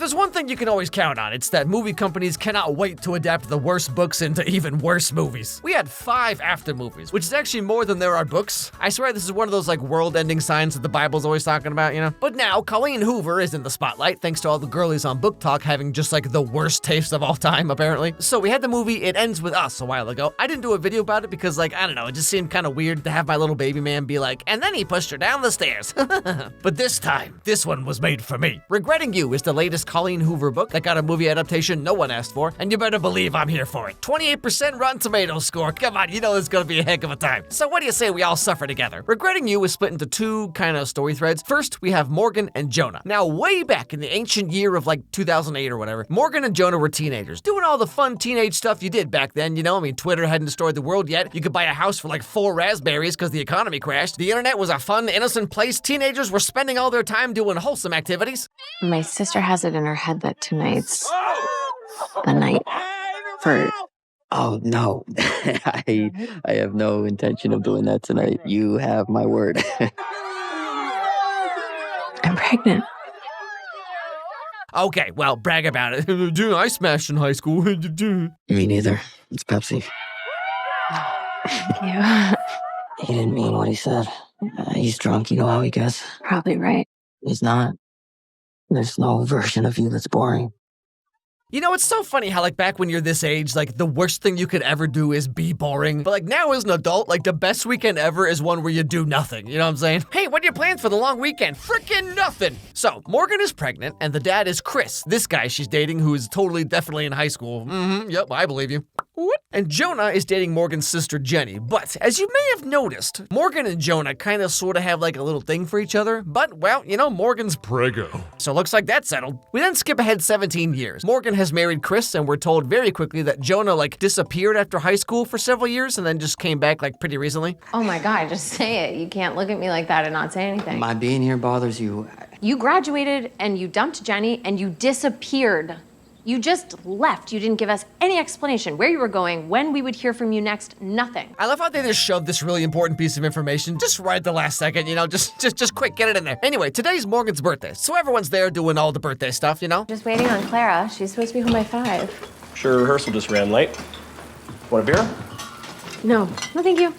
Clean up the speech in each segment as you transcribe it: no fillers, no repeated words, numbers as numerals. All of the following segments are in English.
there's one thing you can always count on, it's that movie companies cannot wait to adapt the worst books into even worse movies. We had 5 after movies, which is actually more than there are books. I swear this is one of those like world-ending signs that the Bible's always talking about, you know? But now, Colleen Hoover is in the spotlight thanks to all the girlies on Book Talk having just like the worst taste of all time, apparently. So we had the movie It Ends With Us a while ago. I didn't do a video about it because like, I don't know, it just seemed kind of weird to have my little baby man be like, and then he pushed her down the stairs. But this time, this one was made for me. Regretting You is the latest Colleen Hoover book that got a movie adaptation no one asked for, and you better believe I'm here for it. 28% Rotten Tomatoes score. Come on, you know it's gonna be a heck of a time. So what do you say we all suffer together? Regretting You is split into 2 kind of story threads. First, we have Morgan and Jonah. Now, way back in the ancient year of like 2008 or whatever, Morgan and Jonah were teenagers, doing all the fun teenage stuff you did back then, you know? I mean, Twitter hadn't destroyed the world yet. You could buy a house for like 4 raspberries because the economy crashed. The internet was a fun, innocent place. Teenagers were spending all their time doing wholesome activities. My sister has it in her head that tonight's the night for... Oh, no. I have no intention of doing that tonight. You have my word. I'm pregnant. Okay, well, brag about it. Dude, I smashed in high school. Me neither. It's Pepsi. Yeah. He didn't mean what he said. He's drunk, you know how he gets. Probably right. He's not. There's no version of you that's boring. You know, it's so funny how, like, back when you're this age, like, the worst thing you could ever do is be boring. But, like, now as an adult, like, the best weekend ever is one where you do nothing. You know what I'm saying? Hey, what are your plans for the long weekend? Frickin' nothing! So, Morgan is pregnant, and the dad is Chris, this guy she's dating who is totally, definitely in high school. Yep, I believe you. What? And Jonah is dating Morgan's sister Jenny. But, as you may have noticed, Morgan and Jonah kind of sort of have, like, a little thing for each other. But, well, you know, Morgan's preggo. So, looks like that's settled. We then skip ahead 17 years. Morgan has married Chris, and we're told very quickly that Jonah, like, disappeared after high school for several years and then just came back, like, pretty recently. Oh my God, just say it. You can't look at me like that and not say anything. My being here bothers you. You graduated and you dumped Jenny and you disappeared. You just left. You didn't give us any explanation where you were going, when we would hear from you next, nothing. I love how they just shoved this really important piece of information just right at the last second, you know, just quick, get it in there. Anyway, today's Morgan's birthday, so everyone's there doing all the birthday stuff, you know? Just waiting on Clara. She's supposed to be home by 5. Sure, rehearsal just ran late. Want a beer? No, no thank you.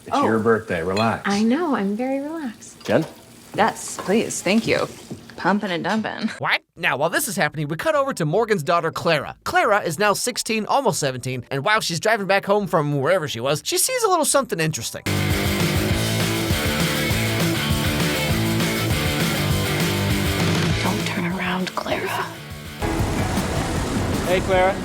It's your birthday, relax. I know, I'm very relaxed. Jen? Yes, please, thank you. Pumping and dumping. What? Now, while this is happening, we cut over to Morgan's daughter, Clara. Clara is now 16, almost 17, and while she's driving back home from wherever she was, she sees a little something interesting. Don't turn around, Clara. Hey, Clara.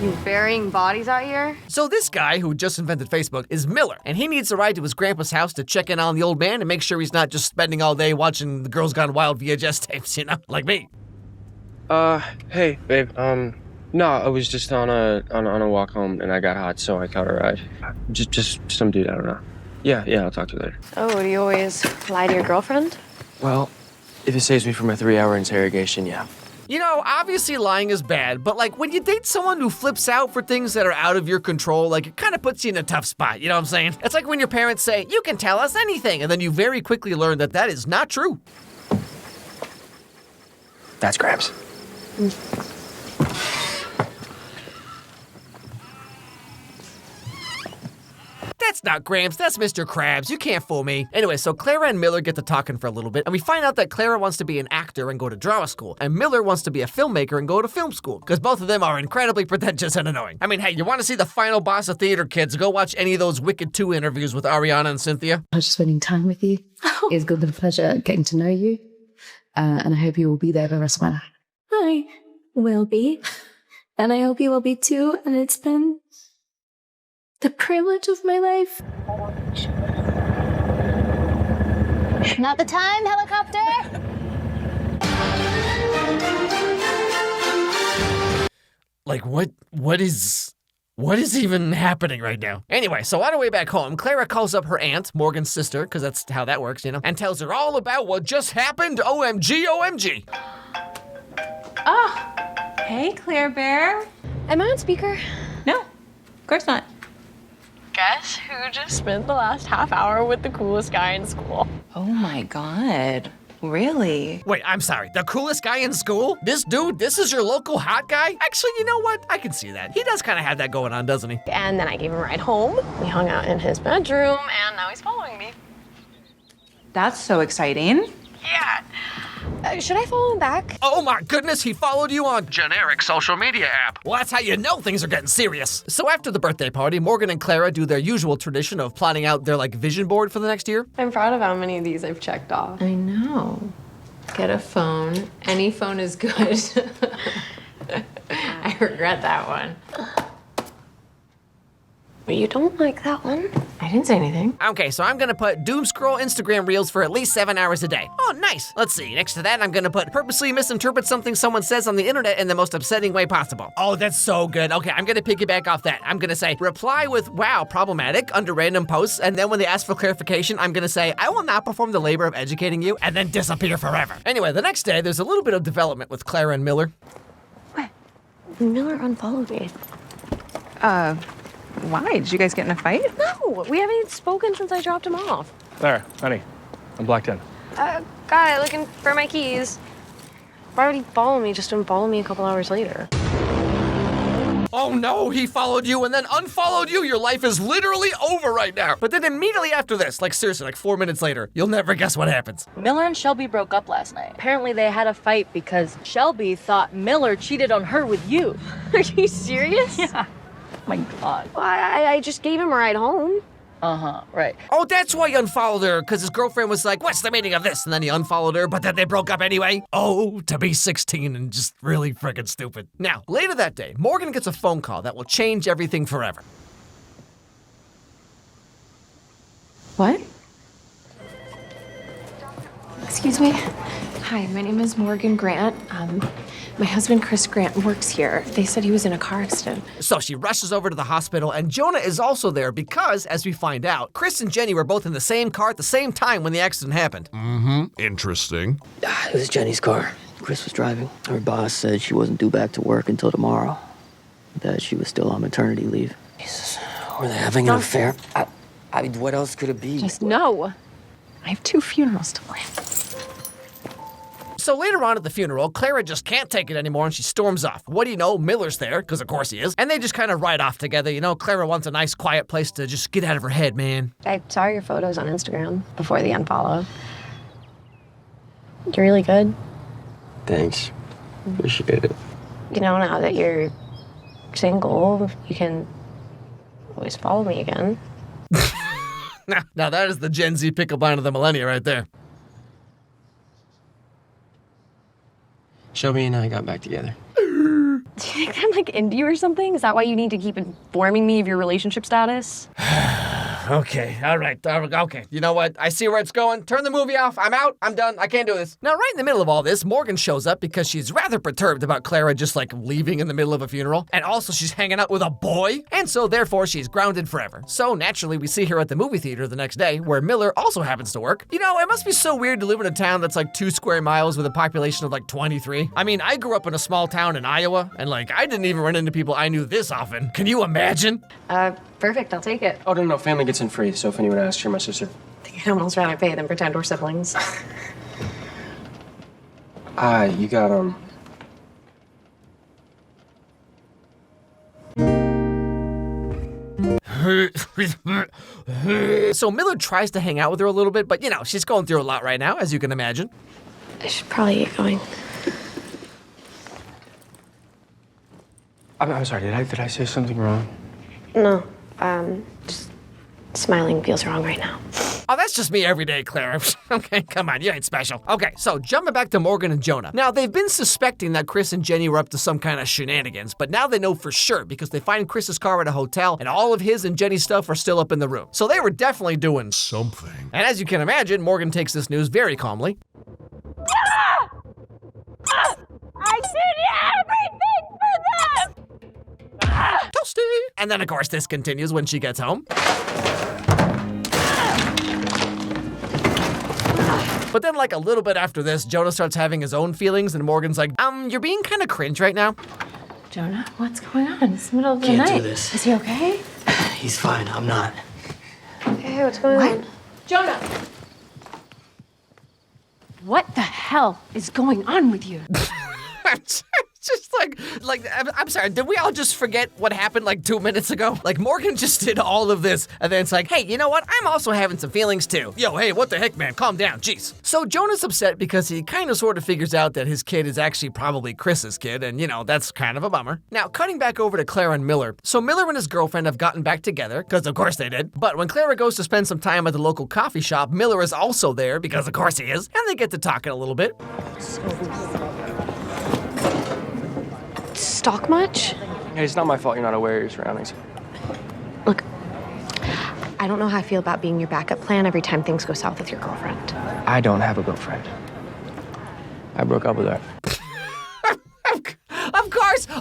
You burying bodies out here? So this guy, who just invented Facebook, is Miller, and he needs a ride to his grandpa's house to check in on the old man and make sure he's not just spending all day watching the Girls Gone Wild VHS tapes, you know, like me. Hey, babe. No, I was just on a walk home and I got hot, so I caught a ride. Just some dude, I don't know. Yeah, I'll talk to you later. Oh, do you always lie to your girlfriend? Well, if it saves me from a 3-hour interrogation, yeah. You know, obviously lying is bad, but like when you date someone who flips out for things that are out of your control, like it kind of puts you in a tough spot, you know what I'm saying? It's like when your parents say, you can tell us anything, and then you very quickly learn that that is not true. That's Gramps. That's not Gramps, that's Mr. Krabs. You can't fool me. Anyway, so Clara and Miller get to talking for a little bit, and we find out that Clara wants to be an actor and go to drama school, and Miller wants to be a filmmaker and go to film school, because both of them are incredibly pretentious and annoying. I mean, hey, you want to see the final boss of theater, kids? Go watch any of those Wicked 2 interviews with Ariana and Cynthia. Pleasure spending time with you. It's been a pleasure getting to know you, and I hope you will be there for the rest of my life. I will be, and I hope you will be too, and it's been the privilege of my life. Not the time, helicopter! Like, what is even happening right now? Anyway, so on her way back home, Clara calls up her aunt, Morgan's sister, because that's how that works, you know, and tells her all about what just happened. OMG, OMG. Oh, hey, Claire Bear. Am I on speaker? No, of course not. Guess who just spent the last half hour with the coolest guy in school? Oh my God. Really? Wait, I'm sorry. The coolest guy in school? This dude? This is your local hot guy? Actually, you know what? I can see that. He does kind of have that going on, doesn't he? And then I gave him a ride home. We hung out in his bedroom, and now he's following me. That's so exciting. Yeah. Should I follow him back? Oh my goodness, he followed you on generic social media app. Well, that's how you know things are getting serious. So after the birthday party, Morgan and Clara do their usual tradition of plotting out their vision board for the next year. I'm proud of how many of these I've checked off. I know. Get a phone. Any phone is good. I regret that one. You don't like that one? I didn't say anything. Okay, so I'm gonna put doom scroll Instagram reels for at least 7 hours a day. Oh, nice. Let's see. Next to that, I'm gonna put purposely misinterpret something someone says on the internet in the most upsetting way possible. Oh, that's so good. Okay, I'm gonna piggyback off that. I'm gonna say reply with wow, problematic under random posts, and then when they ask for clarification, I'm gonna say I will not perform the labor of educating you, and then disappear forever. Anyway, the next day, there's a little bit of development with Clara and Miller. What? Miller unfollowed me. Why? Did you guys get in a fight? No, we haven't even spoken since I dropped him off. There, honey. I'm blocked in. Guy looking for my keys. Why would he follow me just to unfollow me a couple hours later? Oh no, he followed you and then unfollowed you. Your life is literally over right now. But then immediately after this, seriously, 4 minutes later, you'll never guess what happens. Miller and Shelby broke up last night. Apparently they had a fight because Shelby thought Miller cheated on her with you. Are you serious? Yeah. Oh my God. Well, I just gave him a ride home. Uh-huh, right. Oh, that's why he unfollowed her, because his girlfriend was like, what's the meaning of this? And then he unfollowed her, but then they broke up anyway. Oh, to be 16 and just really freaking stupid. Now, later that day, Morgan gets a phone call that will change everything forever. What? Excuse me? Hi, my name is Morgan Grant. My husband, Chris Grant, works here. They said he was in a car accident. So she rushes over to the hospital, and Jonah is also there because, as we find out, Chris and Jenny were both in the same car at the same time when the accident happened. Interesting. It was Jenny's car. Chris was driving. Her boss said she wasn't due back to work until tomorrow. That she was still on maternity leave. Jesus, were they having an affair? I mean, what else could it be? Just no. I have 2 funerals to plan. So later on at the funeral, Clara just can't take it anymore and she storms off. What do you know? Miller's there, because of course he is. And they just kind of ride off together. You know, Clara wants a nice quiet place to just get out of her head, man. I saw your photos on Instagram before the unfollow. You're really good. Thanks. Appreciate it. You know, now that you're single, you can always follow me again. Now that is the Gen Z pickup line of the millennia right there. Shelby and I got back together. Do you think I'm into you or something? Is that why you need to keep informing me of your relationship status? Okay, all right, okay. You know what? I see where it's going. Turn the movie off. I'm out. I'm done. I can't do this. Now, right in the middle of all this, Morgan shows up because she's rather perturbed about Clara just leaving in the middle of a funeral. And also she's hanging out with a boy. And so therefore she's grounded forever. So naturally we see her at the movie theater the next day where Miller also happens to work. You know, it must be so weird to live in a town that's 2 square miles with a population of 23. I mean, I grew up in a small town in Iowa and I didn't even run into people I knew this often. Can you imagine? Perfect, I'll take it. Oh, no, family gets in free, so if anyone asks, you're my sister. I think I'd almost rather pay than pretend we're siblings. You got, So Miller tries to hang out with her a little bit, but she's going through a lot right now, as you can imagine. I should probably get going. I'm sorry, did I say something wrong? No, just smiling feels wrong right now. Oh, that's just me every day, Clara. Okay, come on, you ain't special. Okay, so jumping back to Morgan and Jonah. Now, they've been suspecting that Chris and Jenny were up to some kind of shenanigans, but now they know for sure because they find Chris's car at a hotel and all of his and Jenny's stuff are still up in the room. So they were definitely doing something. And as you can imagine, Morgan takes this news very calmly. I did everything for them! Toasty! And then, of course, this continues when she gets home. But then, a little bit after this, Jonah starts having his own feelings, and Morgan's like, you're being kind of cringe right now. Jonah, what's going on? It's the middle of the Can't night. do this. Is he okay? He's fine. I'm not. Hey, what's going on? Jonah! What the hell is going on with you? Just I'm sorry, did we all just forget what happened like 2 minutes ago? Like, Morgan just did all of this, and then it's like, hey, you know what? I'm also having some feelings too. Yo, hey, what the heck, man? Calm down, jeez. So Jonah's upset because he kind of sort of figures out that his kid is actually probably Chris's kid, and that's kind of a bummer. Now, cutting back over to Clara and Miller. So Miller and his girlfriend have gotten back together, because of course they did. But when Clara goes to spend some time at the local coffee shop, Miller is also there, because of course he is, and they get to talking a little bit. Stock much? Hey, it's not my fault you're not aware of your surroundings. Look, I don't know how I feel about being your backup plan every time things go south with your girlfriend. I don't have a girlfriend. I broke up with her.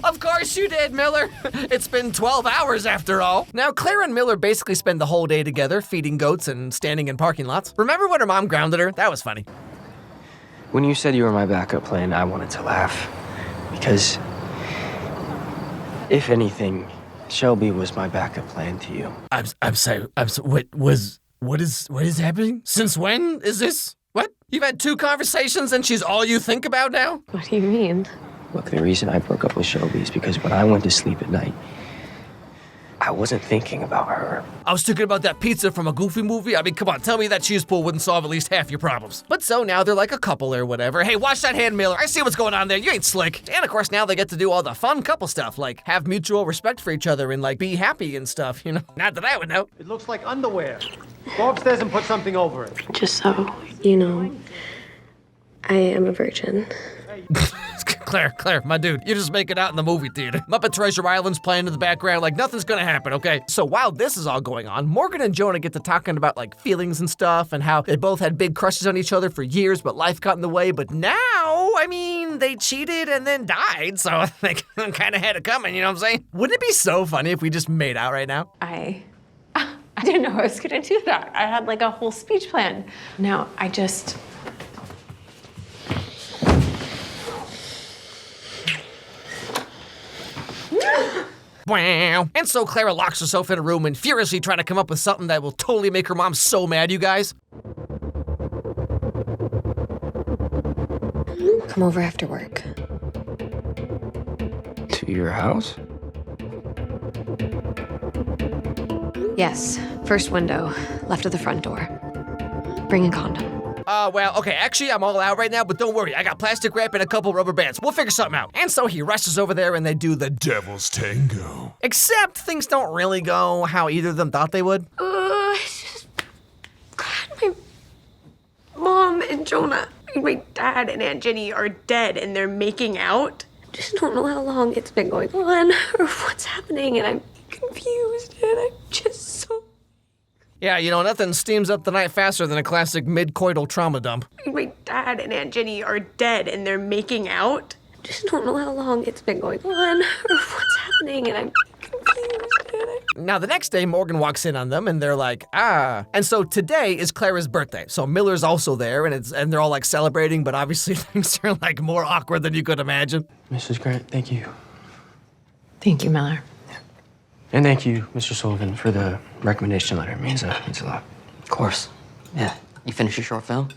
Of course you did, Miller. It's been 12 hours after all. Now, Clara and Miller basically spend the whole day together, feeding goats and standing in parking lots. Remember when her mom grounded her? That was funny. When you said you were my backup plan, I wanted to laugh. Because, if anything, Shelby was my backup plan to you. I'm sorry. What is happening? Since when is this? What? You've had 2 conversations and she's all you think about now? What do you mean? Look, the reason I broke up with Shelby is because when I went to sleep at night, I wasn't thinking about her. I was thinking about that pizza from a Goofy movie. I mean, come on, tell me that cheese pool wouldn't solve at least half your problems. But so now they're like a couple or whatever. Hey, watch that hand, Miller. I see what's going on there. You ain't slick. And of course, now they get to do all the fun couple stuff, like have mutual respect for each other and like be happy and stuff, Not that I would know. It looks like underwear. Go upstairs and put something over it. Just so you know, I am a virgin. Claire, my dude, you just make it out in the movie theater. Muppet Treasure Island's playing in the background, like nothing's gonna happen, okay? So while this is all going on, Morgan and Jonah get to talking about like feelings and stuff and how they both had big crushes on each other for years, but life got in the way. But now, they cheated and then died, so they kind of had it coming, you know what I'm saying? Wouldn't it be so funny if we just made out right now? I didn't know I was gonna do that. I had like a whole speech plan. No, I just... And so Clara locks herself in a room and furiously trying to come up with something that will totally make her mom so mad, you guys. Come over after work. To your house? Yes, first window, left of the front door. Bring a condom. Well, okay, actually, I'm all out right now, but don't worry, I got plastic wrap and a couple rubber bands. We'll figure something out. And so he rushes over there and they do the devil's tango. Except things don't really go how either of them thought they would. My mom and Jonah, my dad and Aunt Jenny are dead and they're making out. I just don't know how long it's been going on or what's happening, and I'm confused and I'm just so... Yeah, nothing steams up the night faster than a classic mid-coital trauma dump. My dad and Aunt Jenny are dead and they're making out. I just don't know how long it's been going on or what's happening, and I'm confused. Now, the next day, Morgan walks in on them, and they're like, And so today is Clara's birthday. So Miller's also there, and they're all, like, celebrating, but obviously things are, like, more awkward than you could imagine. Mrs. Grant, thank you. Thank you, Miller. And thank you, Mr. Sullivan, for the recommendation letter. It means a lot. Of course. Yeah. You finished your short film?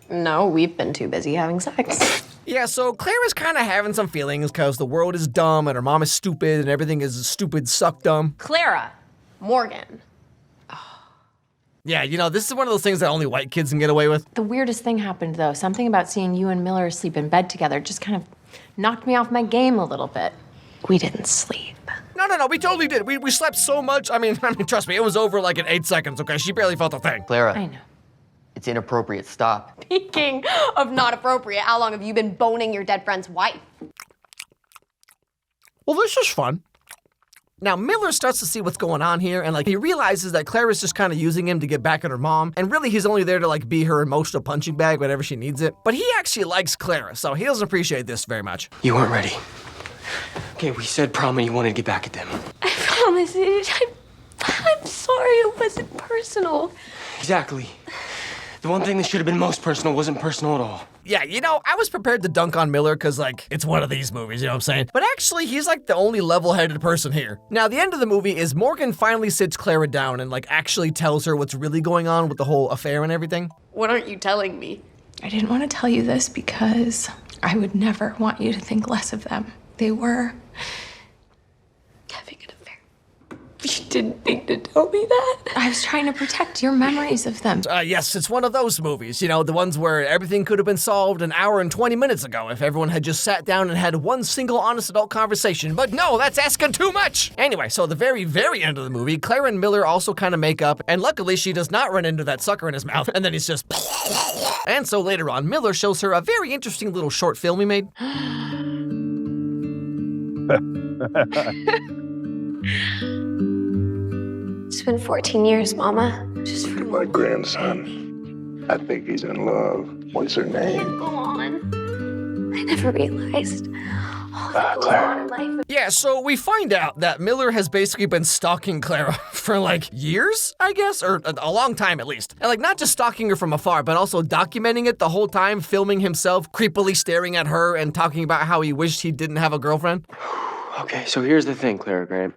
No, we've been too busy having sex. Yeah, so Clara's kind of having some feelings because the world is dumb and her mom is stupid and everything is stupid, suck dumb. Clara, Morgan. Yeah, this is one of those things that only white kids can get away with. The weirdest thing happened, though. Something about seeing you and Miller sleep in bed together just kind of knocked me off my game a little bit. We didn't sleep. No, we totally did. We slept so much. I mean, trust me, it was over like in 8 seconds, okay? She barely felt a thing. Clara. I know. It's inappropriate. Stop. Speaking of not appropriate, how long have you been boning your dead friend's wife? Well, this is fun. Now, Miller starts to see what's going on here, and he realizes that Clara's just kind of using him to get back at her mom, and really he's only there to be her emotional punching bag whenever she needs it. But he actually likes Clara, so he doesn't appreciate this very much. You weren't ready. Okay, we said prom and you wanted to get back at them. I promise I'm sorry, it wasn't personal. Exactly. The one thing that should have been most personal wasn't personal at all. Yeah, I was prepared to dunk on Miller because, it's one of these movies, you know what I'm saying? But actually, he's, the only level-headed person here. Now, the end of the movie is Morgan finally sits Clara down and, actually tells her what's really going on with the whole affair and everything. What aren't you telling me? I didn't want to tell you this because I would never want you to think less of them. They were having an affair. You didn't think to tell me that. I was trying to protect your memories of them. Yes, it's one of those movies, you know, the ones where everything could have been solved an hour and 20 minutes ago if everyone had just sat down and had one single honest adult conversation. But no, that's asking too much. Anyway, so the very, very end of the movie, Clara and Miller also kind of make up, and luckily she does not run into that sucker in his mouth, and then he's just... And so later on, Miller shows her a very interesting little short film he made. It's been 14 years, Mama. Just for my grandson. I think he's in love. What's her name? Go on. I never realized all that goes on in life. Yeah, so we find out that Miller has basically been stalking Clara for like years, I guess, or a long time at least. And like not just stalking her from afar, but also documenting it the whole time, filming himself, creepily staring at her and talking about how he wished he didn't have a girlfriend. Okay, so here's the thing, Clara Graham.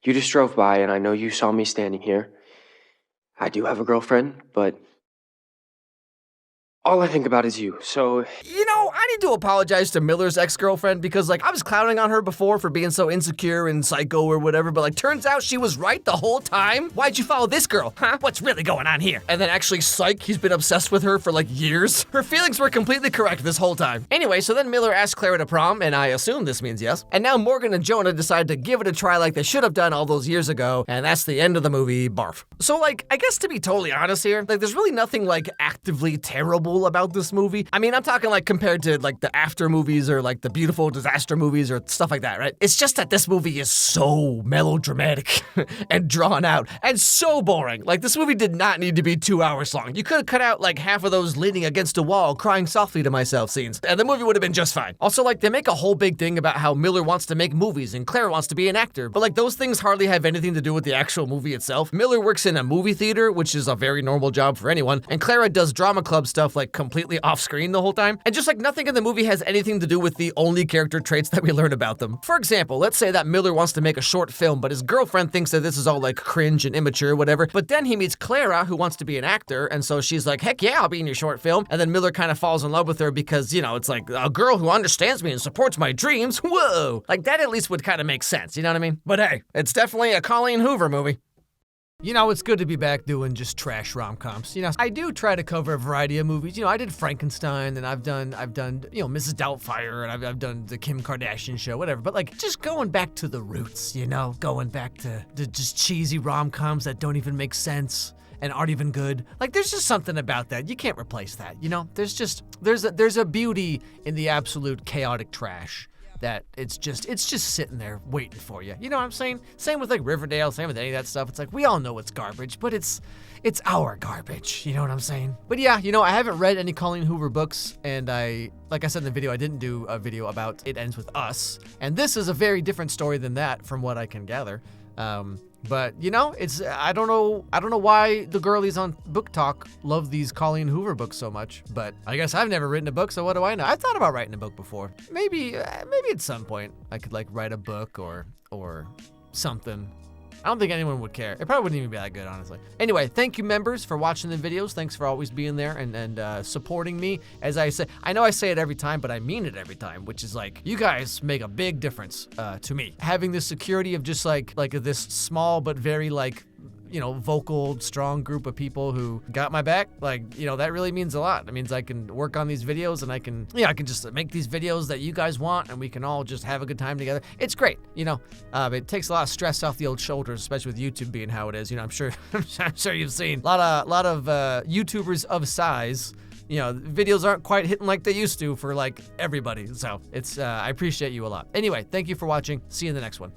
You just drove by, and I know you saw me standing here. I do have a girlfriend, but all I think about is you, so... You know, I need to apologize to Miller's ex-girlfriend because, like, I was clowning on her before for being so insecure and psycho or whatever, but, like, turns out she was right the whole time. Why'd you follow this girl? Huh? What's really going on here? And then actually, psych, he's been obsessed with her for, like, years. Her feelings were completely correct this whole time. Anyway, so then Miller asked Clara to prom, and I assume this means yes. And now Morgan and Jonah decide to give it a try like they should have done all those years ago, and that's the end of the movie, barf. So, like, I guess to be totally honest here, like, there's really nothing, like, actively terrible about this movie. I mean, I'm talking like compared to like the After movies or like the Beautiful Disaster movies or stuff like that, right? It's just that this movie is so melodramatic and drawn out and so boring. Like this movie did not need to be 2 hours long. You could have cut out like half of those leaning against a wall, crying softly to myself scenes, and the movie would have been just fine. Also, like they make a whole big thing about how Miller wants to make movies and Claire wants to be an actor, but like those things hardly have anything to do with the actual movie itself. Miller works in a movie theater, which is a very normal job for anyone, and Clara does drama club stuff like completely off screen the whole time. And just like nothing in the movie has anything to do with the only character traits that we learn about them. For example, let's say that Miller wants to make a short film, but his girlfriend thinks that this is all like cringe and immature, whatever. But then he meets Clara, who wants to be an actor, and so she's like, heck yeah, I'll be in your short film. And then Miller kind of falls in love with her because, you know, it's like a girl who understands me and supports my dreams. Whoa! Like that at least would kind of make sense, you know what I mean? But hey, it's definitely a Colleen Hoover movie. You know, it's good to be back doing just trash rom-coms. You know, I do try to cover a variety of movies. You know, I did Frankenstein, and I've done, you know, Mrs. Doubtfire, and I've done the Kim Kardashian show, whatever. But like, just going back to the roots, you know, going back to just cheesy rom-coms that don't even make sense and aren't even good. Like, there's just something about that. You can't replace that, you know? There's a beauty in the absolute chaotic trash that it's just sitting there waiting for you. You know what I'm saying? Same with like Riverdale, same with any of that stuff. It's like, we all know it's garbage, but it's our garbage. You know what I'm saying? But yeah, you know, I haven't read any Colleen Hoover books, and like I said in the video, I didn't do a video about It Ends With Us. And this is a very different story than that from what I can gather. But you know, I don't know why the girlies on Book Talk love these Colleen Hoover books so much, but I guess I've never written a book, so what do I know? I thought about writing a book before. Maybe at some point I could like write a book or something. I don't think anyone would care. It probably wouldn't even be that good, honestly. Anyway, thank you, members, for watching the videos. Thanks for always being there and supporting me. As I say, I know I say it every time, but I mean it every time, which is like, you guys make a big difference to me. Having this security of just like this small but very like, you know, vocal, strong group of people who got my back, like, you know, that really means a lot. It means I can work on these videos and I can just make these videos that you guys want and we can all just have a good time together. It's great, you know. It takes a lot of stress off the old shoulders, especially with YouTube being how it is. You know, I'm sure you've seen a lot of YouTubers of size. You know, videos aren't quite hitting like they used to for like everybody. So it's I appreciate you a lot. Anyway, thank you for watching. See you in the next one.